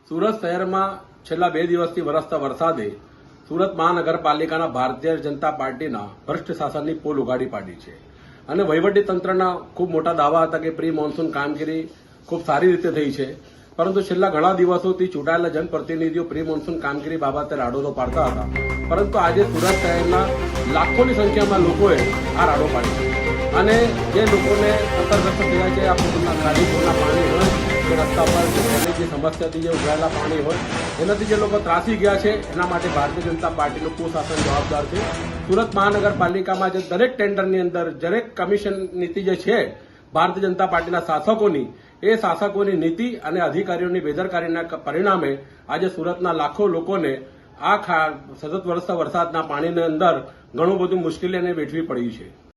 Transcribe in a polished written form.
સુરત શહેરમાં છેલ્લા 2 દિવસથી વરસતા વરસાદે સુરત મહાનગરપાલિકાના ભારતીય જનતા પાર્ટીના ભ્રષ્ટ શાસનની પોલ ઉગાડી પાડી છે અને વહીવટી તંત્રના ખૂબ મોટા દાવા હતા કે પ્રી મોન્સૂન કામગીરી ખૂબ સારી રીતે થઈ છે, પરંતુ છેલ્લા ઘણા દિવસોથી ચૂંટાયેલા જનપ્રતિનિધિઓ પ્રી મોન્સૂન કામગીરી બાબતે રાડો પાડતા હતા, પરંતુ આજે સુરત શહેરના લાખોની સંખ્યામાં લોકોએ આ રાડો પાડી છે અને જે લોકોને અસરગ્રસ્ત થયા છે, આ પૂરના ખાલી પૂરના પાણી હોય કે રસ્તા પર પહેલી જે સમસ્યાથી જે ઉભરાયેલા પાણી હોય એનાથી જે લોકો ત્રાસી ગયા છે, એના માટે ભારતીય જનતા પાર્ટીનું કુશાસન જવાબદાર છે. સુરત મહાનગરપાલિકામાં જે દરેક ટેન્ડરની અંદર દરેક કમિશન નીતિ જે છે ભારતીય જનતા પાર્ટીના શાસકોની, એ શાસકોની નીતિ અને અધિકારીઓની બેદરકારીના પરિણામે આજે સુરતના લાખો લોકોને આ સતત વરસતા વરસાદના પાણીની અંદર ઘણું બધું મુશ્કેલીને વેઠવી પડી છે.